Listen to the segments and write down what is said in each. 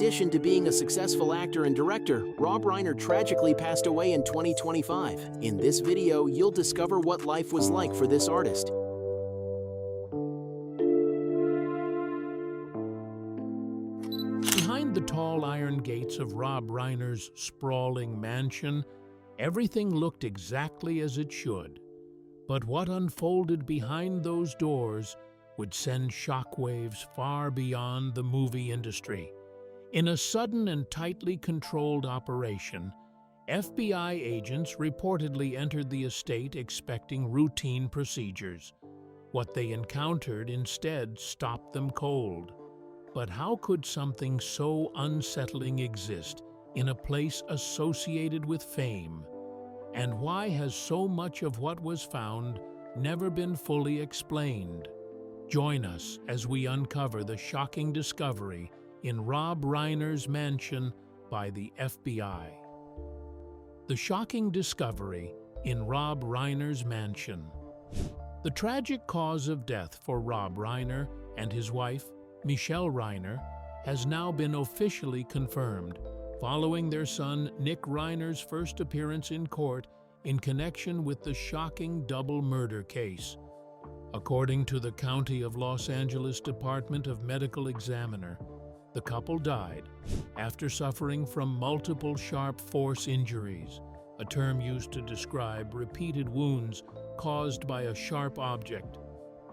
addition to being a successful actor and director, Rob Reiner tragically passed away in 2025. In this video, you'll discover what life was like for this artist. Behind the tall iron gates of Rob Reiner's sprawling mansion, everything looked exactly as it should. But what unfolded behind those doors would send shockwaves far beyond the movie industry. In a sudden and tightly controlled operation, FBI agents reportedly entered the estate expecting routine procedures. What they encountered instead stopped them cold. But how could something so unsettling exist in a place associated with fame? And why has so much of what was found never been fully explained? Join us as we uncover the shocking discovery in Rob Reiner's mansion by the FBI. The shocking discovery in Rob Reiner's mansion. The tragic cause of death for Rob Reiner and his wife, Michelle Reiner, has now been officially confirmed, following their son Nick Reiner's first appearance in court in connection with the shocking double murder case. According to the County of Los Angeles Department of Medical Examiner, the couple died after suffering from multiple sharp force injuries, a term used to describe repeated wounds caused by a sharp object.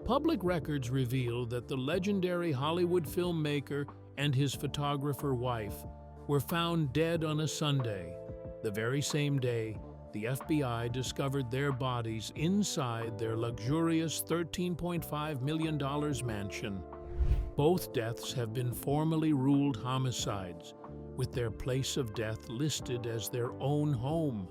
Public records reveal that the legendary Hollywood filmmaker and his photographer wife were found dead on a Sunday, the very same day the FBI discovered their bodies inside their luxurious $13.5 million mansion. Both deaths have been formally ruled homicides, with their place of death listed as their own home.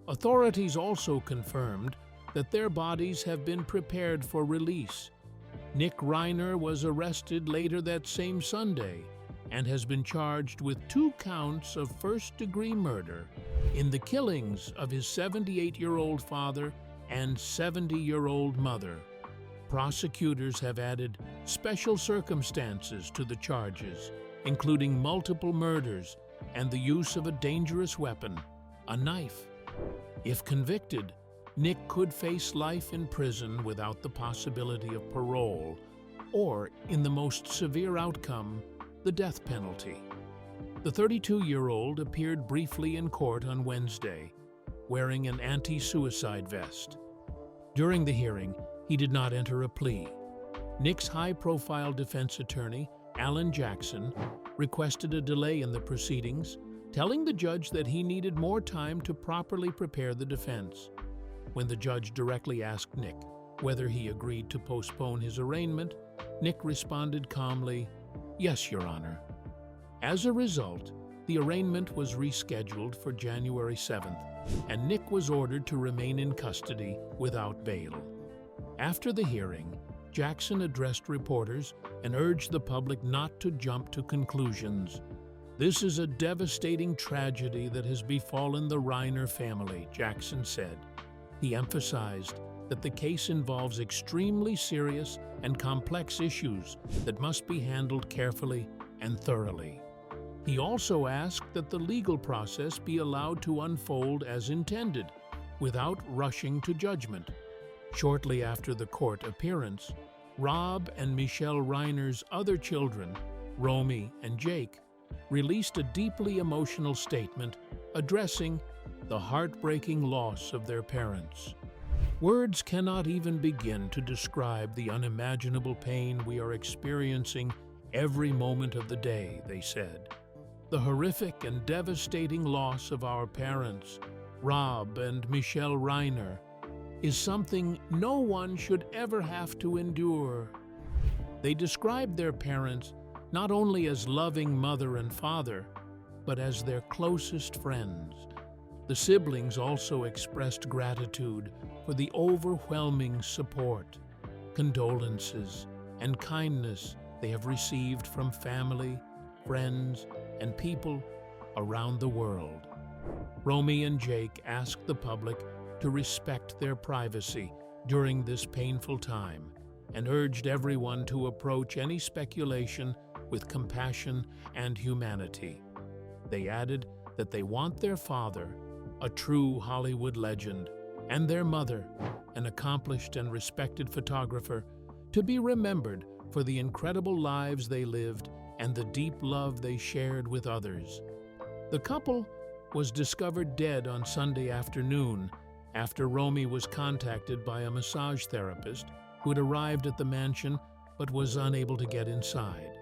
Authorities also confirmed that their bodies have been prepared for release. Nick Reiner was arrested later that same Sunday and has been charged with 2 counts of first-degree murder in the killings of his 78-year-old father and 70-year-old mother. Prosecutors have added special circumstances to the charges, including multiple murders and the use of a dangerous weapon, a knife. If convicted, Nick could face life in prison without the possibility of parole, or, in the most severe outcome, the death penalty. The 32-year-old appeared briefly in court on Wednesday, wearing an anti-suicide vest. During the hearing, he did not enter a plea. Nick's high-profile defense attorney, Alan Jackson, requested a delay in the proceedings, telling the judge that he needed more time to properly prepare the defense. When the judge directly asked Nick whether he agreed to postpone his arraignment, Nick responded calmly, "Yes, Your Honor." As a result, the arraignment was rescheduled for January 7th, and Nick was ordered to remain in custody without bail. After the hearing, Jackson addressed reporters and urged the public not to jump to conclusions. "This is a devastating tragedy that has befallen the Reiner family," Jackson said. He emphasized that the case involves extremely serious and complex issues that must be handled carefully and thoroughly. He also asked that the legal process be allowed to unfold as intended, without rushing to judgment. Shortly after the court appearance, Rob and Michelle Reiner's other children, Romy and Jake, released a deeply emotional statement addressing the heartbreaking loss of their parents. "Words cannot even begin to describe the unimaginable pain we are experiencing every moment of the day," they said. "The horrific and devastating loss of our parents, Rob and Michelle Reiner, is something no one should ever have to endure." They described their parents not only as loving mother and father, but as their closest friends. The siblings also expressed gratitude for the overwhelming support, condolences, and kindness they have received from family, friends, and people around the world. Romy and Jake asked the public to respect their privacy during this painful time and urged everyone to approach any speculation with compassion and humanity. They added that they want their father, a true Hollywood legend, and their mother, an accomplished and respected photographer, to be remembered for the incredible lives they lived and the deep love they shared with others. The couple was discovered dead on Sunday afternoon after Romy was contacted by a massage therapist who had arrived at the mansion but was unable to get inside.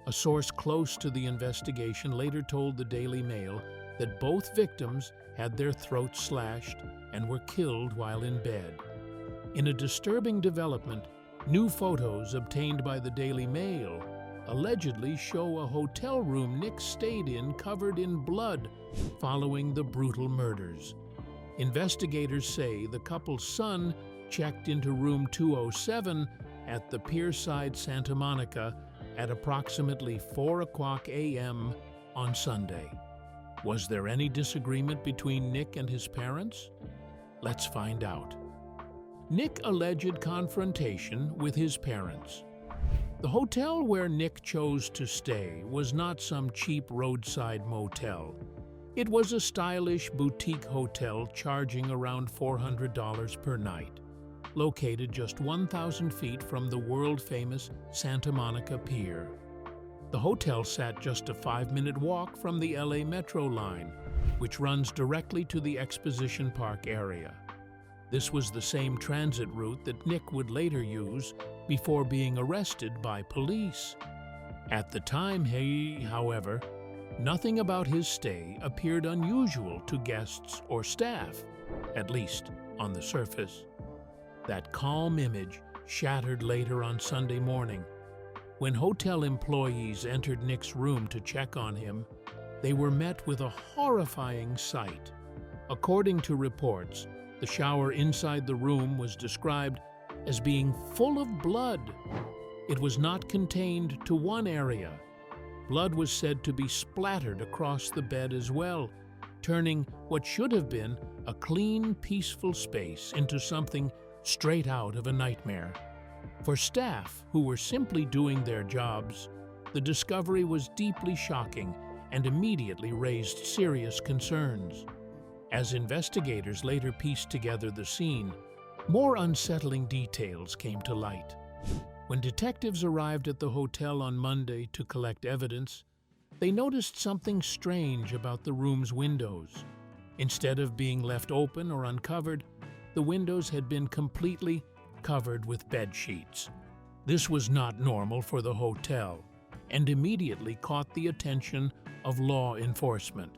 A source close to the investigation later told the Daily Mail that both victims had their throats slashed and were killed while in bed. In a disturbing development, new photos obtained by the Daily Mail allegedly show a hotel room Nick stayed in covered in blood following the brutal murders. Investigators say the couple's son checked into room 207 at the Pierside Santa Monica at approximately 4:00 a.m. on Sunday. Was there any disagreement between Nick and his parents? Let's find out. Nick alleged confrontation with his parents. The hotel where Nick chose to stay was not some cheap roadside motel. It was a stylish boutique hotel charging around $400 per night, located just 1,000 feet from the world-famous Santa Monica Pier. The hotel sat just a 5-minute walk from the LA Metro line, which runs directly to the Exposition Park area. This was the same transit route that Nick would later use before being arrested by police. At the time, however, nothing about his stay appeared unusual to guests or staff, at least on the surface. That calm image shattered later on Sunday morning. When hotel employees entered Nick's room to check on him, they were met with a horrifying sight. According to reports, the shower inside the room was described as being full of blood. It was not contained to one area. Blood was said to be splattered across the bed as well, turning what should have been a clean, peaceful space into something straight out of a nightmare. For staff who were simply doing their jobs, the discovery was deeply shocking and immediately raised serious concerns. As investigators later pieced together the scene, more unsettling details came to light. When detectives arrived at the hotel on Monday to collect evidence, they noticed something strange about the room's windows. Instead of being left open or uncovered, the windows had been completely covered with bed sheets. This was not normal for the hotel and immediately caught the attention of law enforcement.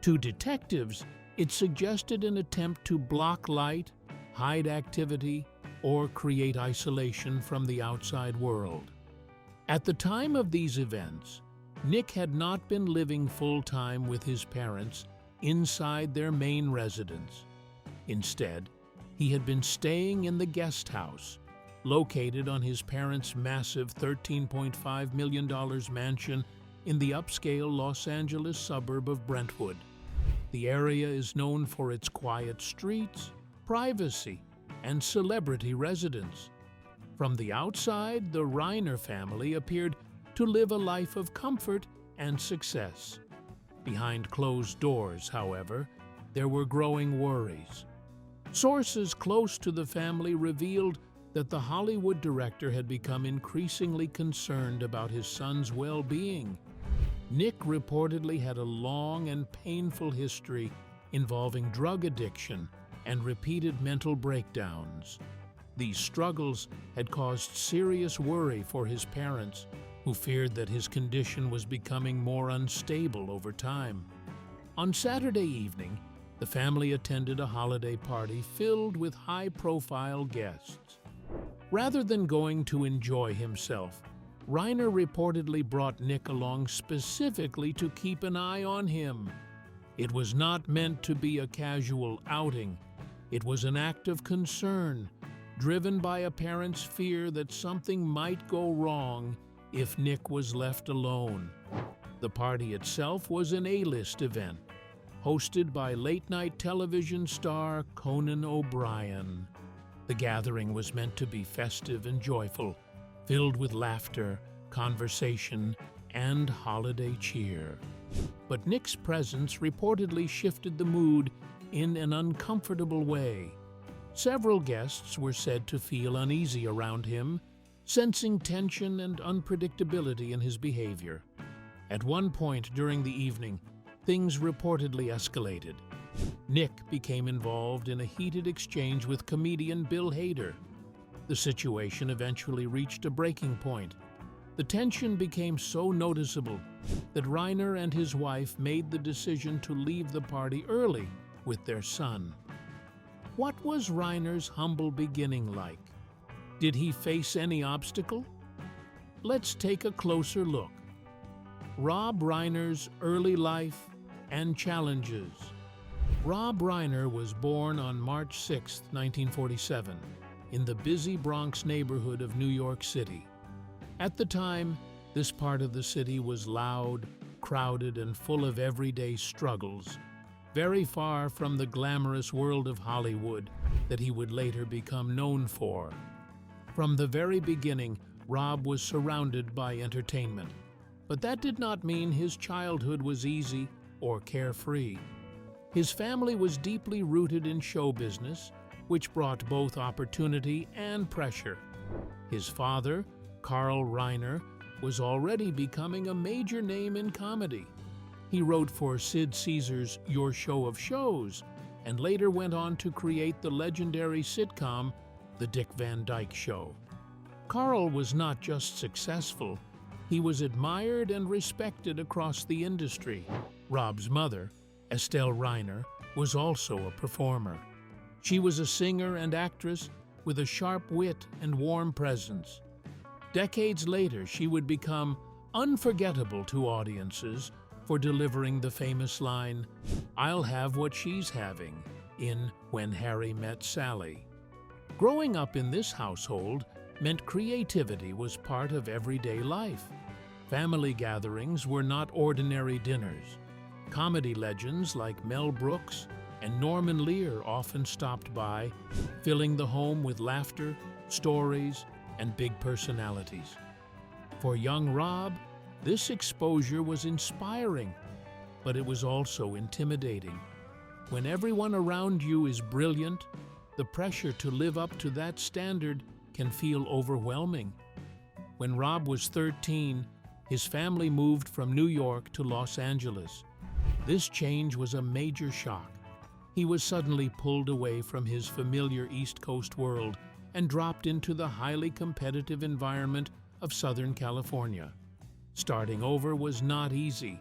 To detectives, it suggested an attempt to block light, hide activity, or create isolation from the outside world. At the time of these events, Nick had not been living full-time with his parents inside their main residence. Instead, he had been staying in the guest house, located on his parents' massive $13.5 million mansion in the upscale Los Angeles suburb of Brentwood. The area is known for its quiet streets, privacy, and celebrity residence. From the outside, the Reiner family appeared to live a life of comfort and success. Behind closed doors, however, there were growing worries. Sources close to the family revealed that the Hollywood director had become increasingly concerned about his son's well-being. Nick reportedly had a long and painful history involving drug addiction and repeated mental breakdowns. These struggles had caused serious worry for his parents, who feared that his condition was becoming more unstable over time. On Saturday evening, the family attended a holiday party filled with high-profile guests. Rather than going to enjoy himself, Reiner reportedly brought Nick along specifically to keep an eye on him. It was not meant to be a casual outing. It was an act of concern, driven by a parent's fear that something might go wrong if Nick was left alone. The party itself was an A-list event, hosted by late-night television star Conan O'Brien. The gathering was meant to be festive and joyful, filled with laughter, conversation, and holiday cheer. But Nick's presence reportedly shifted the mood in an uncomfortable way. Several guests were said to feel uneasy around him, sensing tension and unpredictability in his behavior. At one point during the evening, things reportedly escalated. Nick became involved in a heated exchange with comedian Bill Hader. The situation eventually reached a breaking point. The tension became so noticeable that Reiner and his wife made the decision to leave the party early with their son. What was Reiner's humble beginning like? Did he face any obstacle? Let's take a closer look. Rob Reiner's early life and challenges. Rob Reiner was born on March 6, 1947, in the busy Bronx neighborhood of New York City. At the time, this part of the city was loud, crowded, and full of everyday struggles, very far from the glamorous world of Hollywood that he would later become known for. From the very beginning, Rob was surrounded by entertainment. But that did not mean his childhood was easy or carefree. His family was deeply rooted in show business, which brought both opportunity and pressure. His father, Carl Reiner, was already becoming a major name in comedy. He wrote for Sid Caesar's Your Show of Shows, and later went on to create the legendary sitcom The Dick Van Dyke Show. Carl was not just successful, he was admired and respected across the industry. Rob's mother, Estelle Reiner, was also a performer. She was a singer and actress with a sharp wit and warm presence. Decades later, she would become unforgettable to audiences for delivering the famous line, "I'll have what she's having," in When Harry Met Sally. Growing up in this household meant creativity was part of everyday life. Family gatherings were not ordinary dinners. Comedy legends like Mel Brooks and Norman Lear often stopped by, filling the home with laughter, stories, and big personalities. For young Rob, this exposure was inspiring, but it was also intimidating. When everyone around you is brilliant, the pressure to live up to that standard can feel overwhelming. When Rob was 13, his family moved from New York to Los Angeles. This change was a major shock. He was suddenly pulled away from his familiar East Coast world and dropped into the highly competitive environment of Southern California. Starting over was not easy.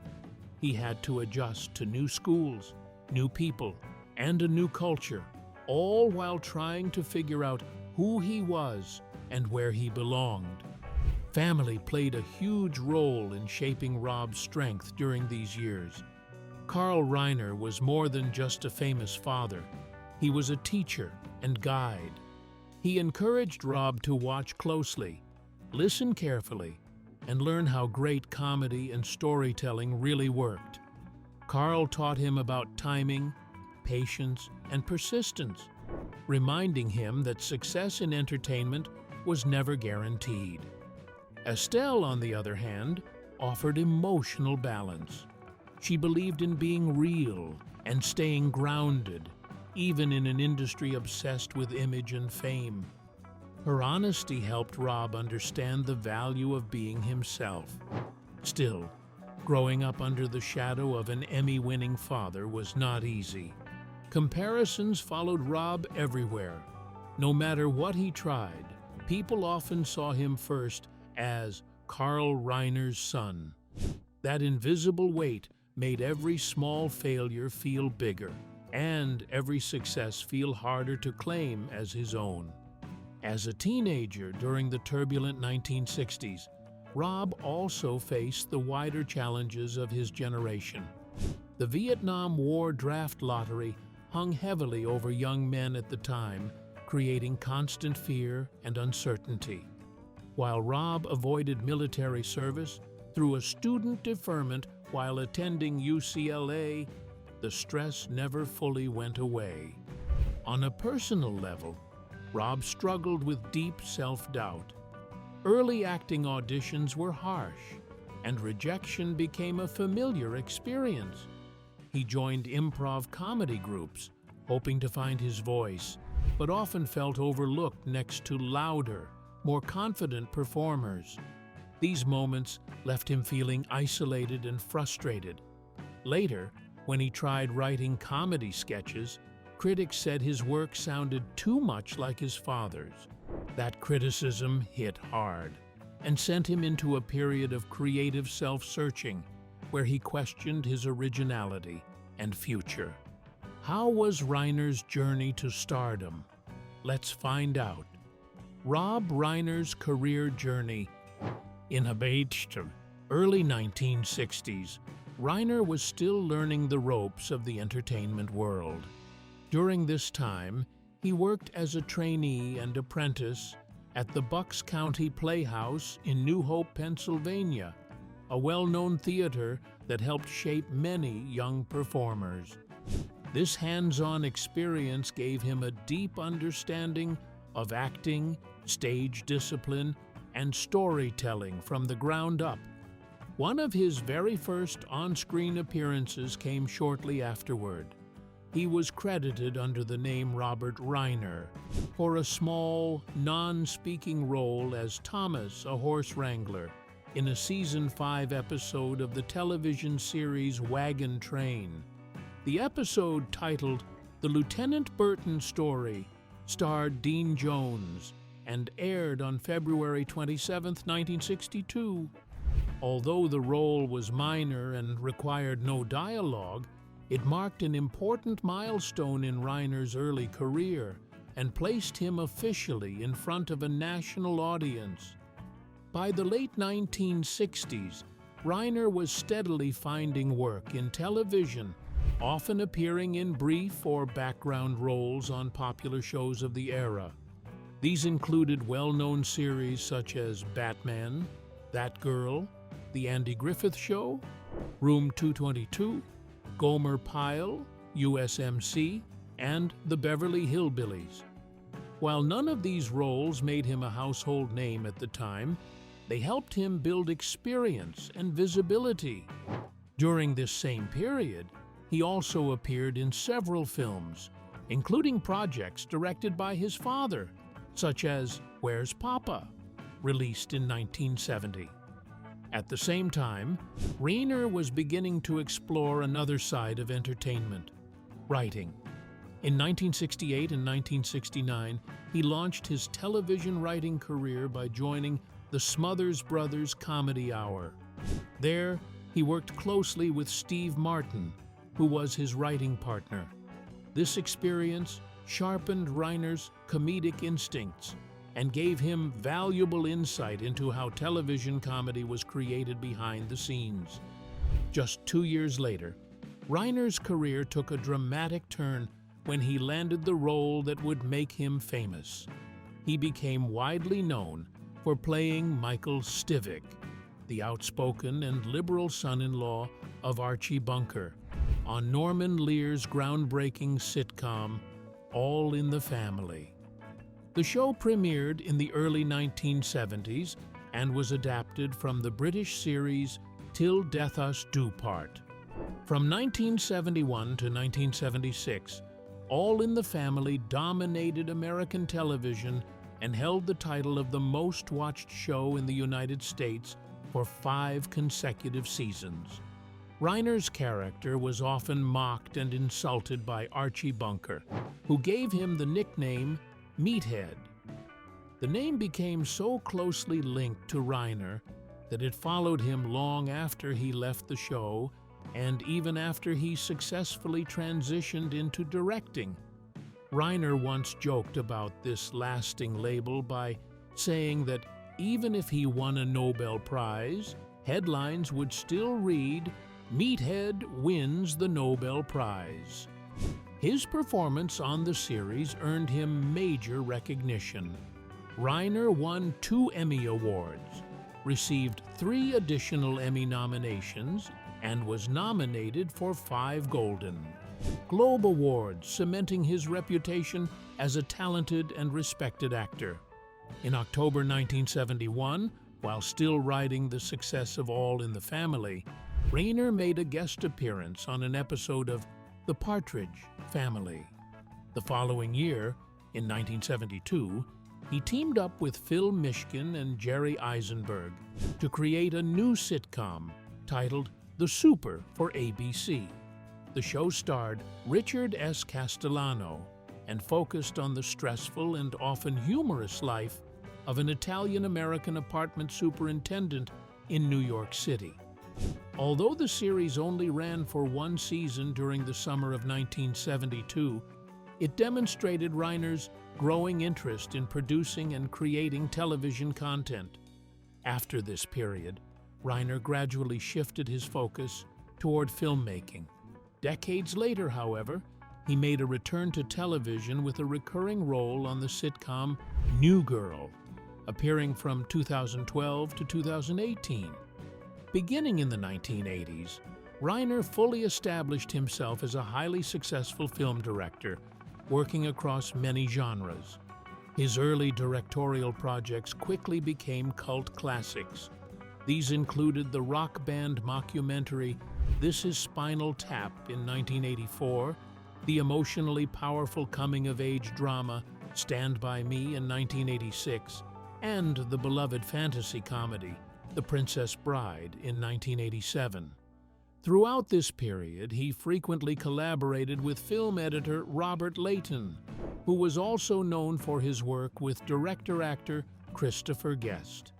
He had to adjust to new schools, new people, and a new culture, all while trying to figure out who he was and where he belonged. Family played a huge role in shaping Rob's strength during these years. Carl Reiner was more than just a famous father. He was a teacher and guide. He encouraged Rob to watch closely, listen carefully, and learn how great comedy and storytelling really worked. Carl taught him about timing, patience, and persistence, reminding him that success in entertainment was never guaranteed. Estelle, on the other hand, offered emotional balance. She believed in being real and staying grounded, even in an industry obsessed with image and fame. Her honesty helped Rob understand the value of being himself. Still, growing up under the shadow of an Emmy-winning father was not easy. Comparisons followed Rob everywhere. No matter what he tried, people often saw him first as Carl Reiner's son. That invisible weight made every small failure feel bigger, and every success feel harder to claim as his own. As a teenager during the turbulent 1960s, Rob also faced the wider challenges of his generation. The Vietnam War draft lottery hung heavily over young men at the time, creating constant fear and uncertainty. While Rob avoided military service through a student deferment while attending UCLA, the stress never fully went away. On a personal level, Rob struggled with deep self-doubt. Early acting auditions were harsh, and rejection became a familiar experience. He joined improv comedy groups, hoping to find his voice, but often felt overlooked next to louder, more confident performers. These moments left him feeling isolated and frustrated. Later, when he tried writing comedy sketches, critics said his work sounded too much like his father's. That criticism hit hard and sent him into a period of creative self-searching, where he questioned his originality and future. How was Reiner's journey to stardom? Let's find out. Rob Reiner's career journey. In the early 1960s, Reiner was still learning the ropes of the entertainment world. During this time, he worked as a trainee and apprentice at the Bucks County Playhouse in New Hope, Pennsylvania, a well-known theater that helped shape many young performers. This hands-on experience gave him a deep understanding of acting, stage discipline, and storytelling from the ground up. One of his very first on-screen appearances came shortly afterward. He was credited under the name Robert Reiner for a small, non-speaking role as Thomas, a horse wrangler, in a Season 5 episode of the television series Wagon Train. The episode, titled The Lieutenant Burton Story, starred Dean Jones and aired on February 27, 1962. Although the role was minor and required no dialogue, it marked an important milestone in Reiner's early career and placed him officially in front of a national audience. By the late 1960s, Reiner was steadily finding work in television, often appearing in brief or background roles on popular shows of the era. These included well-known series such as Batman, That Girl, The Andy Griffith Show, Room 222, Gomer Pyle, USMC, and The Beverly Hillbillies. While none of these roles made him a household name at the time, they helped him build experience and visibility. During this same period, he also appeared in several films, including projects directed by his father, such as Where's Papa?, released in 1970. At the same time, Reiner was beginning to explore another side of entertainment: writing. In 1968 and 1969, he launched his television writing career by joining the Smothers Brothers Comedy Hour. There, he worked closely with Steve Martin, who was his writing partner. This experience sharpened Reiner's comedic instincts and gave him valuable insight into how television comedy was created behind the scenes. Just 2 years later, Reiner's career took a dramatic turn when he landed the role that would make him famous. He became widely known for playing Michael Stivic, the outspoken and liberal son-in-law of Archie Bunker, on Norman Lear's groundbreaking sitcom, All in the Family. The show premiered in the early 1970s and was adapted from the British series Till Death Us Do Part. From 1971 to 1976, All in the Family dominated American television and held the title of the most-watched show in the United States for 5 consecutive seasons. Reiner's character was often mocked and insulted by Archie Bunker, who gave him the nickname Meathead. The name became so closely linked to Reiner that it followed him long after he left the show and even after he successfully transitioned into directing. Reiner once joked about this lasting label by saying that even if he won a Nobel Prize, headlines would still read, "Meathead wins the Nobel Prize." His performance on the series earned him major recognition. Reiner won 2 Emmy Awards, received 3 additional Emmy nominations, and was nominated for 5 Golden Globe Awards, cementing his reputation as a talented and respected actor. In October 1971, while still riding the success of All in the Family, Reiner made a guest appearance on an episode of The Partridge Family. The following year, in 1972, he teamed up with Phil Mishkin and Jerry Eisenberg to create a new sitcom titled The Super for ABC. The show starred Richard S. Castellano and focused on the stressful and often humorous life of an Italian-American apartment superintendent in New York City. Although the series only ran for one season during the summer of 1972, it demonstrated Reiner's growing interest in producing and creating television content. After this period, Reiner gradually shifted his focus toward filmmaking. Decades later, however, he made a return to television with a recurring role on the sitcom New Girl, appearing from 2012 to 2018. Beginning in the 1980s, Reiner fully established himself as a highly successful film director, working across many genres. His early directorial projects quickly became cult classics. These included the rock band mockumentary This Is Spinal Tap in 1984, the emotionally powerful coming-of-age drama Stand By Me in 1986, and the beloved fantasy comedy The Princess Bride in 1987. Throughout this period, he frequently collaborated with film editor Robert Layton, who was also known for his work with director-actor Christopher Guest.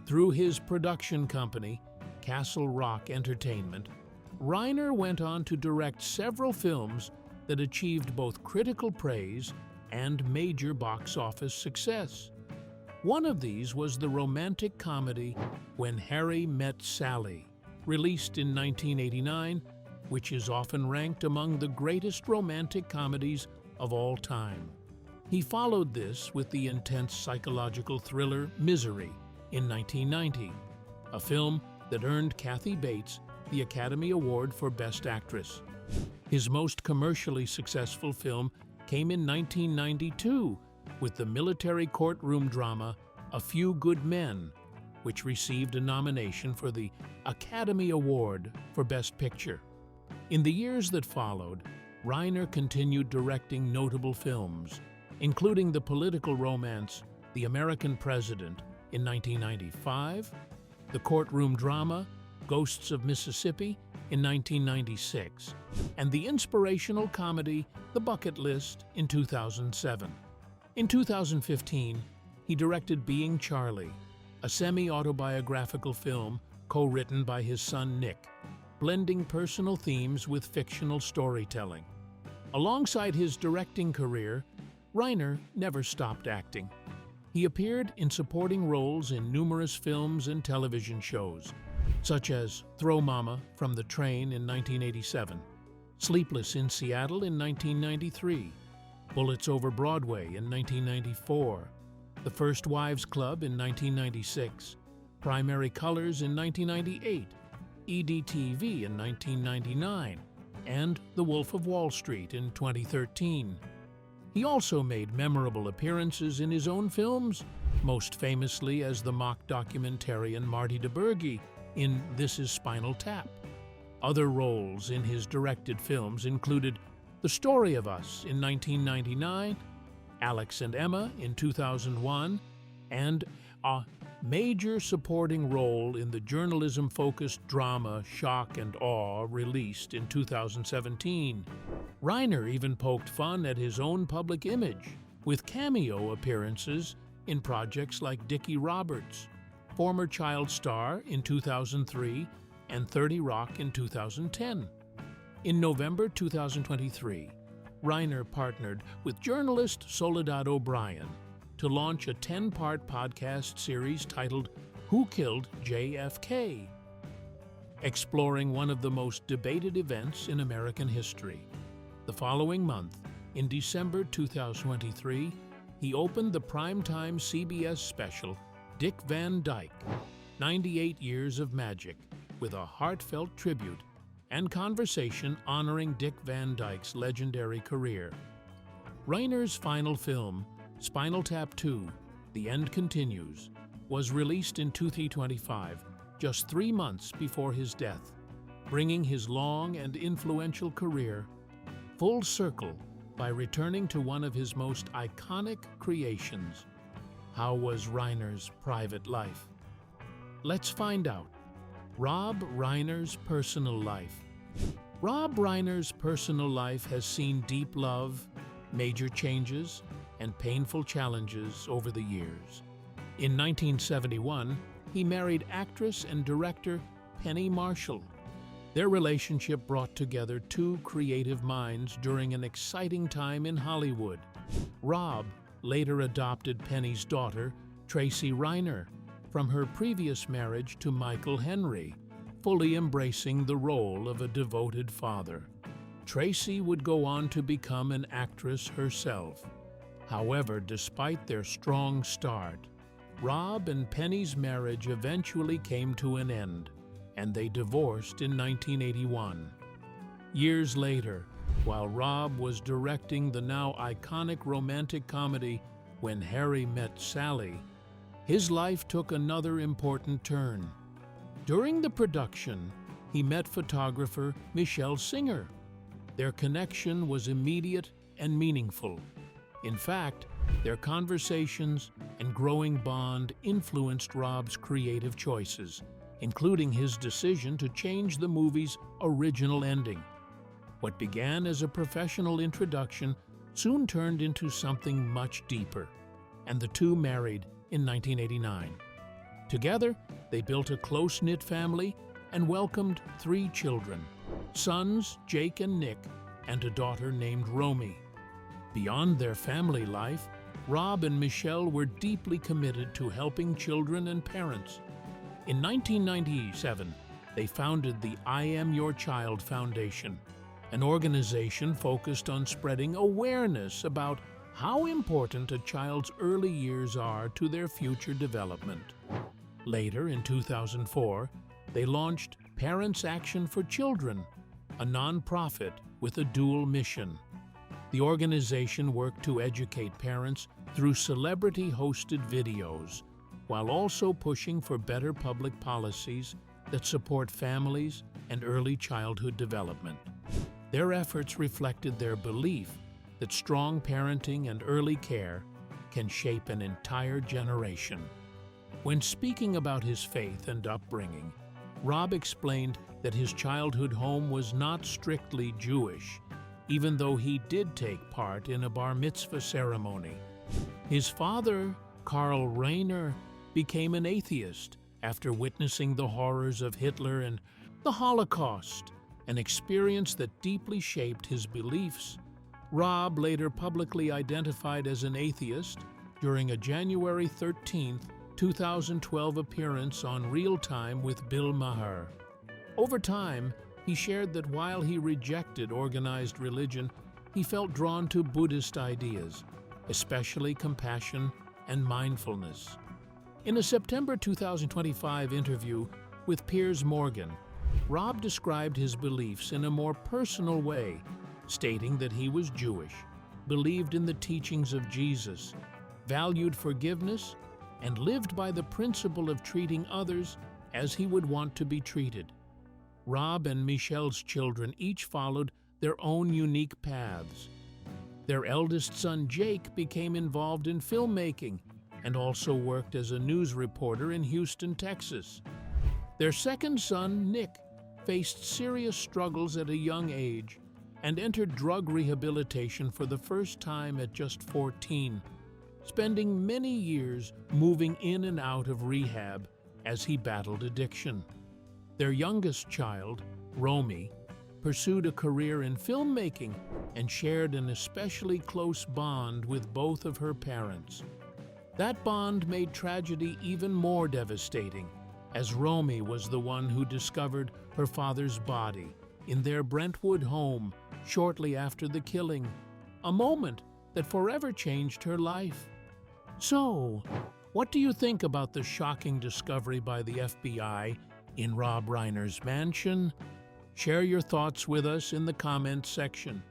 Through his production company, Castle Rock Entertainment, Reiner went on to direct several films that achieved both critical praise and major box office success. One of these was the romantic comedy When Harry Met Sally, released in 1989, which is often ranked among the greatest romantic comedies of all time. He followed this with the intense psychological thriller Misery in 1990, a film that earned Kathy Bates the Academy Award for Best Actress. His most commercially successful film came in 1992 with the military courtroom drama A Few Good Men, which received a nomination for the Academy Award for Best Picture. In the years that followed, Reiner continued directing notable films, including the political romance The American President in 1995, the courtroom drama Ghosts of Mississippi in 1996, and the inspirational comedy The Bucket List in 2007. In 2015, he directed Being Charlie, a semi-autobiographical film co-written by his son Nick, blending personal themes with fictional storytelling. Alongside his directing career, Reiner never stopped acting. He appeared in supporting roles in numerous films and television shows, such as Throw Mama from the Train in 1987, Sleepless in Seattle in 1993, Bullets Over Broadway in 1994, The First Wives Club in 1996, Primary Colors in 1998, EDTV in 1999, and The Wolf of Wall Street in 2013. He also made memorable appearances in his own films, most famously as the mock documentarian Marty DeBurgi in This Is Spinal Tap. Other roles in his directed films included The Story of Us in 1999, Alex and Emma in 2001, and a major supporting role in the journalism-focused drama Shock and Awe, released in 2017. Reiner even poked fun at his own public image, with cameo appearances in projects like Dickie Roberts, former child star in 2003, and 30 Rock in 2010. In November 2023, Reiner partnered with journalist Soledad O'Brien to launch a 10-part podcast series titled Who Killed JFK?, exploring one of the most debated events in American history. The following month, in December 2023, he opened the primetime CBS special Dick Van Dyke, 98 Years of Magic, with a heartfelt tribute and conversation honoring Dick Van Dyke's legendary career. Reiner's final film, Spinal Tap 2, The End Continues, was released in 2025, just 3 months before his death, bringing his long and influential career full circle by returning to one of his most iconic creations. How was Reiner's private life? Let's find out. Rob Reiner's personal life. Rob Reiner's personal life has seen deep love, major changes, and painful challenges over the years. In 1971, he married actress and director Penny Marshall. Their relationship brought together two creative minds during an exciting time in Hollywood. Rob later adopted Penny's daughter, Tracy Reiner, from her previous marriage to Michael Henry, fully embracing the role of a devoted father. Tracy would go on to become an actress herself. However, despite their strong start, Rob and Penny's marriage eventually came to an end, and they divorced in 1981. Years later, while Rob was directing the now iconic romantic comedy When Harry Met Sally, his life took another important turn. During the production, he met photographer Michelle Singer. Their connection was immediate and meaningful. In fact, their conversations and growing bond influenced Rob's creative choices, including his decision to change the movie's original ending. What began as a professional introduction soon turned into something much deeper, and the two married in 1989. Together, they built a close-knit family and welcomed 3 children, sons Jake and Nick, and a daughter named Romy. Beyond their family life, Rob and Michelle were deeply committed to helping children and parents. In 1997, they founded the I Am Your Child Foundation, an organization focused on spreading awareness about how important a child's early years are to their future development. Later, in 2004, they launched Parents Action for Children, a nonprofit with a dual mission. The organization worked to educate parents through celebrity-hosted videos, while also pushing for better public policies that support families and early childhood development. Their efforts reflected their belief that strong parenting and early care can shape an entire generation. When speaking about his faith and upbringing, Rob explained that his childhood home was not strictly Jewish, even though he did take part in a bar mitzvah ceremony. His father, Rob Reiner, became an atheist after witnessing the horrors of Hitler and the Holocaust, an experience that deeply shaped his beliefs. Rob later publicly identified as an atheist during a January 13, 2012 appearance on Real Time with Bill Maher. Over time, he shared that while he rejected organized religion, he felt drawn to Buddhist ideas, especially compassion and mindfulness. In a September 2025 interview with Piers Morgan, Rob described his beliefs in a more personal way, stating that he was Jewish, believed in the teachings of Jesus, valued forgiveness, and lived by the principle of treating others as he would want to be treated. Rob and Michelle's children each followed their own unique paths. Their eldest son, Jake, became involved in filmmaking and also worked as a news reporter in Houston, Texas. Their second son, Nick, faced serious struggles at a young age and entered drug rehabilitation for the first time at just 14, spending many years moving in and out of rehab as he battled addiction. Their youngest child, Romy, pursued a career in filmmaking and shared an especially close bond with both of her parents. That bond made tragedy even more devastating, as Romy was the one who discovered her father's body in their Brentwood home shortly after the killing, a moment that forever changed her life. So, what do you think about the shocking discovery by the FBI in Rob Reiner's mansion? Share your thoughts with us in the comments section.